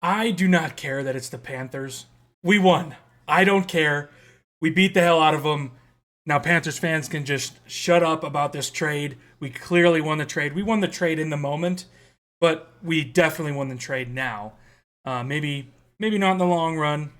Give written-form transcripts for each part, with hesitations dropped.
I do not care that it's the Panthers. We won. I don't care. We beat the hell out of them. Now, Panthers fans can just shut up about this trade. We clearly won the trade. We won the trade in the moment, but we definitely won the trade now. Maybe not in the long run.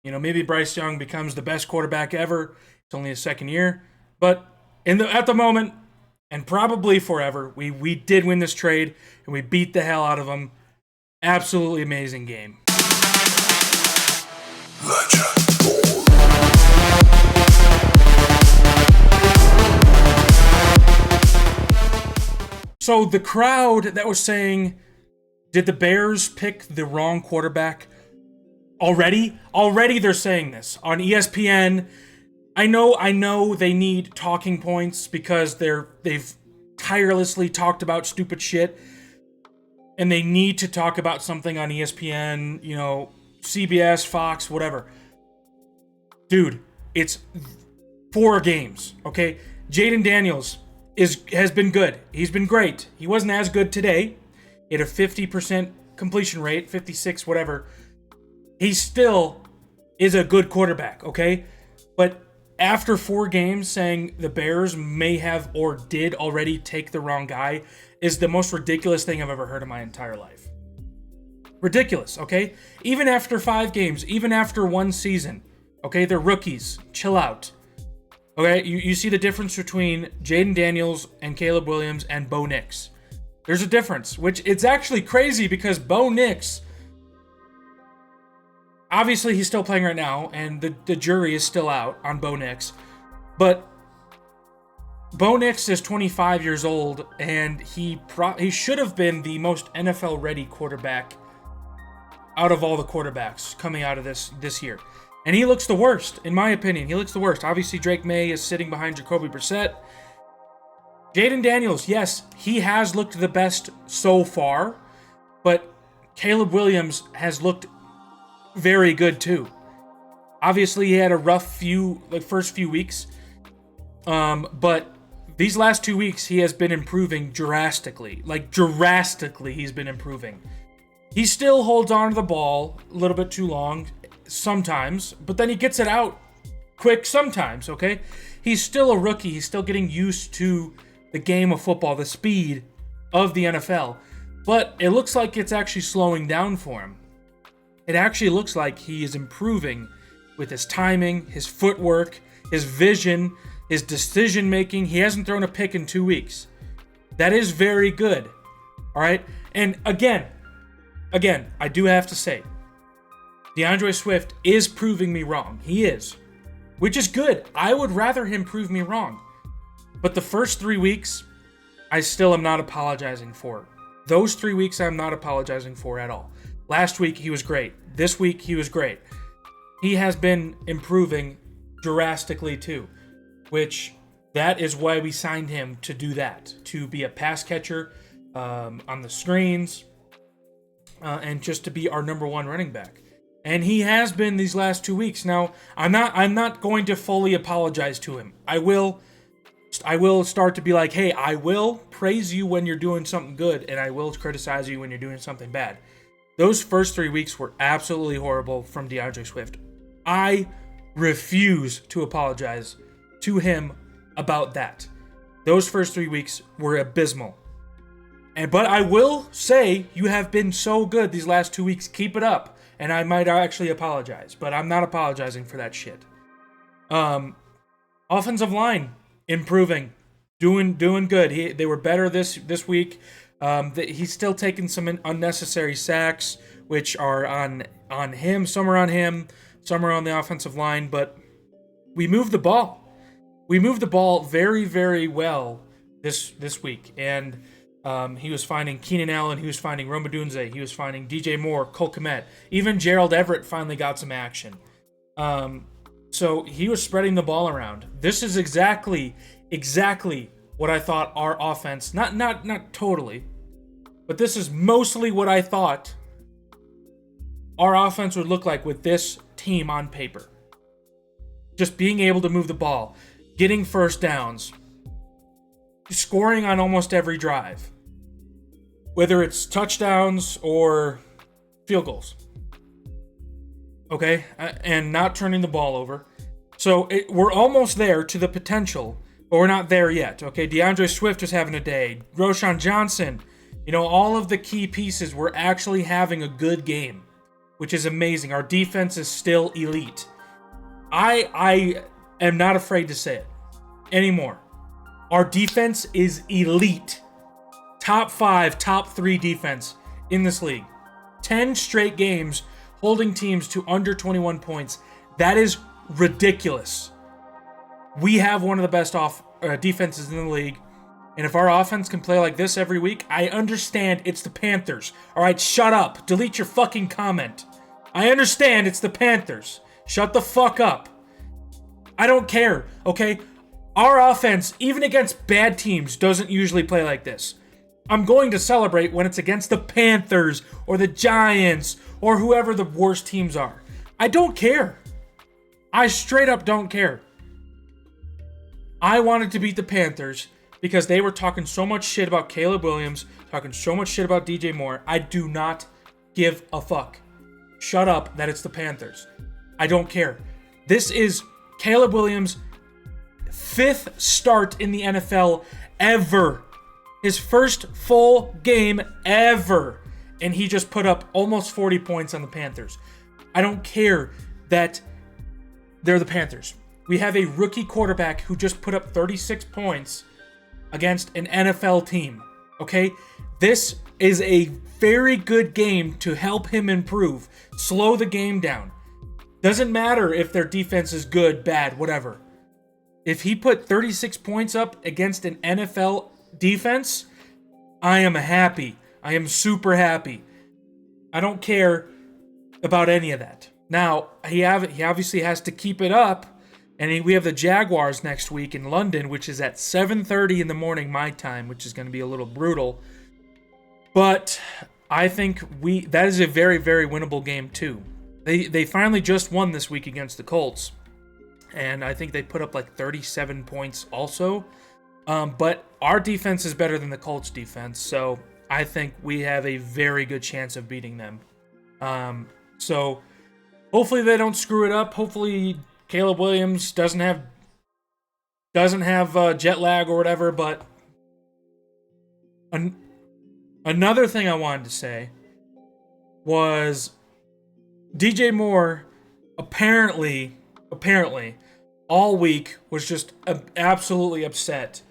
Maybe Bryce Young becomes the best quarterback ever. It's only his second year, but at the moment, and probably forever, we did win this trade and we beat the hell out of them. Absolutely amazing game. So the crowd that was saying, did the Bears pick the wrong quarterback? Already they're saying this on ESPN. I know they need talking points because they've tirelessly talked about stupid shit. And they need to talk about something on ESPN, CBS, Fox, whatever. Dude, it's 4 games, okay? Jaden Daniels has been good. He's been great. He wasn't as good today. He had a 50% completion rate, 56, whatever. He still is a good quarterback, okay? But after 4 games saying the Bears may have or did already take the wrong guy is the most ridiculous thing I've ever heard in my entire life. Ridiculous, okay? Even after 5 games, even after 1 season, okay? They're rookies. Chill out. Okay? You see the difference between Jaden Daniels and Caleb Williams and Bo Nix. There's a difference, which it's actually crazy because Bo Nix, obviously he's still playing right now, and the jury is still out on Bo Nix, but Bo Nix is 25 years old, and he should have been the most NFL-ready quarterback out of all the quarterbacks coming out of this year. And he looks the worst, in my opinion. He looks the worst. Obviously, Drake May is sitting behind Jacoby Brissett. Jaden Daniels, yes, he has looked the best so far, but Caleb Williams has looked very good too. Obviously, he had a rough first few weeks, but these last 2 weeks, he has been improving drastically. Drastically, he's been improving. He still holds on to the ball a little bit too long sometimes, but then he gets it out quick sometimes, okay? He's still a rookie. He's still getting used to the game of football, the speed of the NFL. But it looks like it's actually slowing down for him. It actually looks like he is improving with his timing, his footwork, his vision, his decision making. He hasn't thrown a pick in 2 weeks. That is very good. All right? And again, I do have to say, DeAndre Swift is proving me wrong. He is. Which is good. I would rather him prove me wrong. But the first 3 weeks, I still am not apologizing for. Those 3 weeks I'm not apologizing for at all. Last week, he was great. This week, he was great. He has been improving drastically too, which that is why we signed him to do that, to be a pass catcher on the screens and just to be our number 1 running back. And he has been these last 2 weeks. Now, I'm not going to fully apologize to him. I will start to be like, hey, I will praise you when you're doing something good, and I will criticize you when you're doing something bad. Those first 3 weeks were absolutely horrible from DeAndre Swift. I refuse to apologize to him about that. Those first 3 weeks were abysmal. But I will say you have been so good these last 2 weeks. Keep it up. And I might actually apologize. But I'm not apologizing for that shit. Offensive line, improving. Doing good. They were better this week. He's still taking some unnecessary sacks, which are on him. Some are on him. Some are on the offensive line. But we moved the ball. We moved the ball very, very well this week. And he was finding Keenan Allen. He was finding Rome Odunze. He was finding DJ Moore, Cole Kmet. Even Gerald Everett finally got some action. So he was spreading the ball around. This is exactly what I thought our offense, not totally, but this is mostly what I thought our offense would look like with this team on paper. Just being able to move the ball, getting first downs, scoring on almost every drive. Whether it's touchdowns or field goals. Okay? And not turning the ball over. So we're almost there to the potential, but we're not there yet. Okay? DeAndre Swift is having a day. Roshan Johnson. All of the key pieces were actually having a good game, which is amazing. Our defense is still elite. I am not afraid to say it anymore. Our defense is elite. Top 5, top 3 defense in this league. 10 straight games holding teams to under 21 points. That is ridiculous. We have one of the best defenses in the league. And if our offense can play like this every week, I understand it's the Panthers. All right, shut up. Delete your fucking comment. I understand it's the Panthers. Shut the fuck up. I don't care, okay? Our offense, even against bad teams, doesn't usually play like this. I'm going to celebrate when it's against the Panthers or the Giants or whoever the worst teams are. I don't care. I straight up don't care. I wanted to beat the Panthers because they were talking so much shit about Caleb Williams, talking so much shit about DJ Moore. I do not give a fuck. Shut up that it's the Panthers. I don't care. This is Caleb Williams' 5th start in the NFL ever. His first full game ever. And he just put up almost 40 points on the Panthers. I don't care that they're the Panthers. We have a rookie quarterback who just put up 36 points against an NFL team. Okay? This is a very good game to help him improve. Slow the game down. Doesn't matter if their defense is good, bad, whatever. If he put 36 points up against an NFL defense, I am happy. I am super happy. I don't care about any of that. Now, he obviously has to keep it up, and we have the Jaguars next week in London, which is at 7:30 in the morning my time, which is going to be a little brutal. But I think that is a very, very winnable game too. They finally just won this week against the Colts, and I think they put up like 37 points also. But our defense is better than the Colts defense, so I think we have a very good chance of beating them. So hopefully they don't screw it up. Hopefully Caleb Williams doesn't have jet lag or whatever. But another thing I wanted to say was DJ Moore apparently all week was just absolutely upset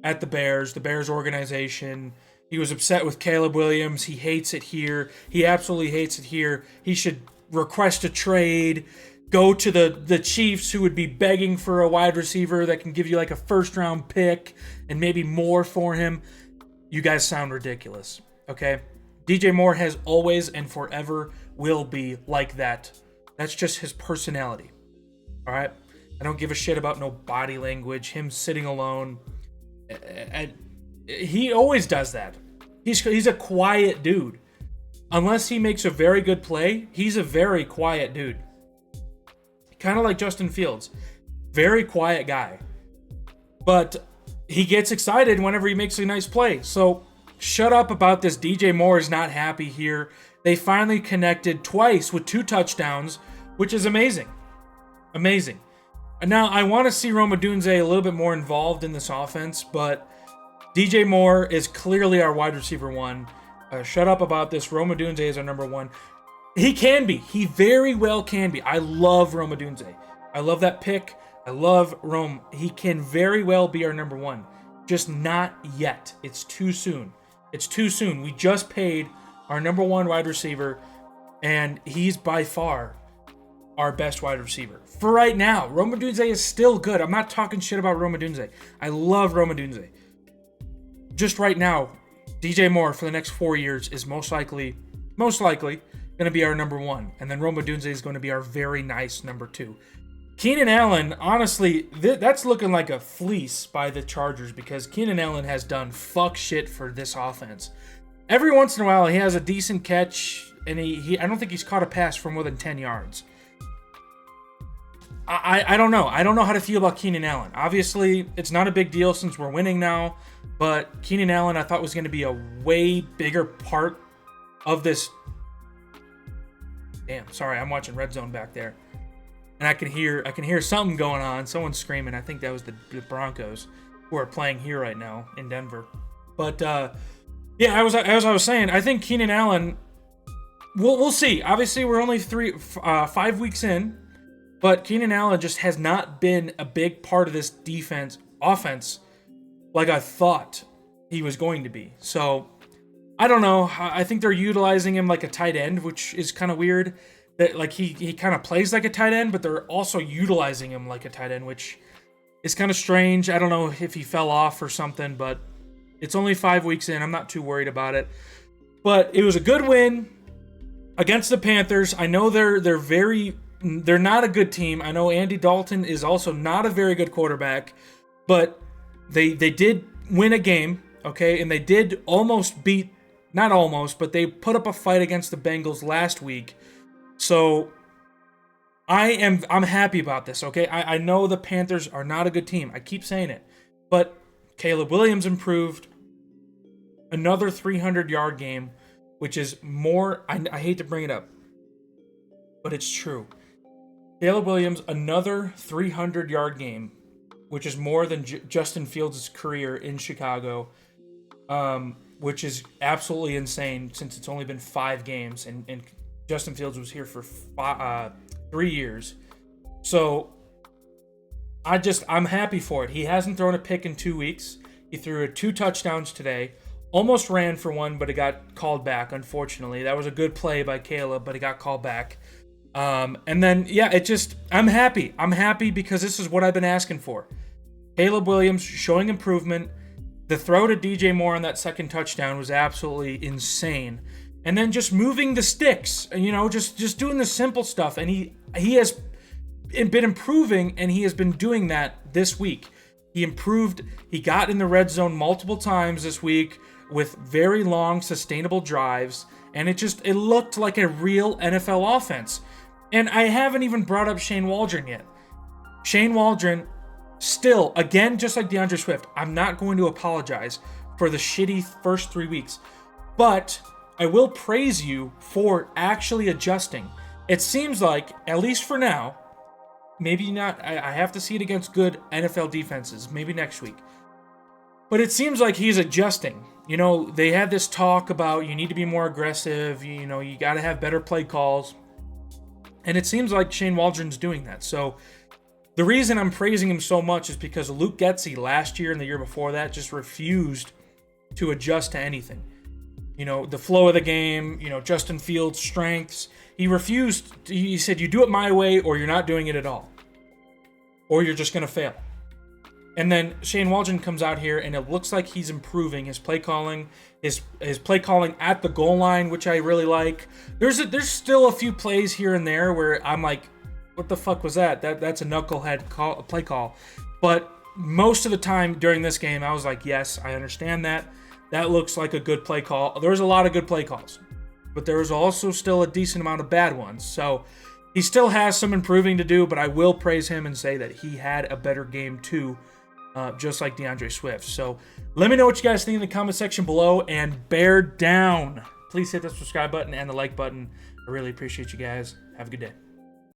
at the Bears organization. He was upset with Caleb Williams. He hates it here. He absolutely hates it here. He should request a trade, go to the Chiefs, who would be begging for a wide receiver that can give you like a first-round pick and maybe more for him. You guys sound ridiculous, okay? DJ Moore has always and forever will be like that. That's just his personality, all right? I don't give a shit about no body language, him sitting alone. And he always does that. He's a quiet dude. Unless he makes a very good play, he's a very quiet dude. Kind of like Justin Fields. Very quiet guy. But he gets excited whenever he makes a nice play. So shut up about this. DJ Moore is not happy here. They finally connected twice with 2 touchdowns, which is amazing. Amazing. And now I want to see Rome Odunze a little bit more involved in this offense, but DJ Moore is clearly our wide receiver 1. Shut up about this. Rome Odunze is our number 1. He can be. He very well can be. I love Rome Odunze. I love that pick. I love Rome. He can very well be our number 1. Just not yet. It's too soon. It's too soon. We just paid our number 1 wide receiver, and he's by far our best wide receiver. For right now, Rome Odunze is still good. I'm not talking shit about Rome Odunze. I love Rome Odunze. Just right now, DJ Moore for the next 4 years is most likely going to be our number 1. And then Rome Odunze is going to be our very nice number 2. Keenan Allen, honestly, that's looking like a fleece by the Chargers because Keenan Allen has done fuck shit for this offense. Every once in a while, he has a decent catch, and I don't think he's caught a pass for more than 10 yards. I don't know. I don't know how to feel about Keenan Allen. Obviously, it's not a big deal since we're winning now, but Keenan Allen I thought was going to be a way bigger part of this Damn, sorry, I'm watching Red Zone back there, and I can hear something going on. Someone's screaming. I think that was the Broncos, who are playing here right now in Denver. But yeah, as I was saying, I think Keenan Allen. We'll see. Obviously, we're only 5 weeks in, but Keenan Allen just has not been a big part of this offense, like I thought he was going to be. So I don't know. I think they're utilizing him like a tight end, which is kind of weird. That like he kind of plays like a tight end, but they're also utilizing him like a tight end, which is kind of strange. I don't know if he fell off or something, but it's only 5 weeks in. I'm not too worried about it. But it was a good win against the Panthers. I know they're not a good team. I know Andy Dalton is also not a very good quarterback, but they did win a game, okay? And they did almost beat, not almost, but they put up a fight against the Bengals last week. So I'm happy about this, okay? I know the Panthers are not a good team. I keep saying it. But Caleb Williams improved. Another 300-yard game, which is more, I hate to bring it up, but it's true. Caleb Williams, another 300-yard game, which is more than Justin Fields' career in Chicago, which is absolutely insane since it's only been 5 games, and Justin Fields was here for 3 years. So I'm happy for it. He hasn't thrown a pick in 2 weeks. He threw 2 touchdowns today. Almost ran for one, but it got called back, unfortunately. That was a good play by Caleb, but it got called back. And then, yeah, I'm happy. I'm happy because this is what I've been asking for. Caleb Williams showing improvement. The throw to DJ Moore on that second touchdown was absolutely insane. And then just moving the sticks, just doing the simple stuff. And he has been improving, and he has been doing that this week. He improved. He got in the red zone multiple times this week with very long, sustainable drives, and it looked like a real NFL offense. And I haven't even brought up Shane Waldron yet. Shane Waldron, still, again, just like DeAndre Swift, I'm not going to apologize for the shitty first 3 weeks, but I will praise you for actually adjusting. It seems like, at least for now, maybe not, I have to see it against good NFL defenses, maybe next week, but it seems like he's adjusting. They had this talk about you need to be more aggressive, you got to have better play calls. And it seems like Shane Waldron's doing that. So the reason I'm praising him so much is because Luke Getsy last year and the year before that just refused to adjust to anything. The flow of the game, Justin Fields' strengths. He refused. He said, you do it my way or you're not doing it at all. Or you're just going to fail. And then Shane Waldron comes out here, and it looks like he's improving his play calling, his play calling at the goal line, which I really like. There's still a few plays here and there where I'm like, what the fuck was that? That's a knucklehead play call. But most of the time during this game, I was like, yes, I understand that. That looks like a good play call. There's a lot of good play calls, but there was also still a decent amount of bad ones. So he still has some improving to do, but I will praise him and say that he had a better game too. Just like DeAndre Swift. So let me know what you guys think in the comment section below, and bear down. Please hit the subscribe button and the like button. I really appreciate you guys. Have a good day.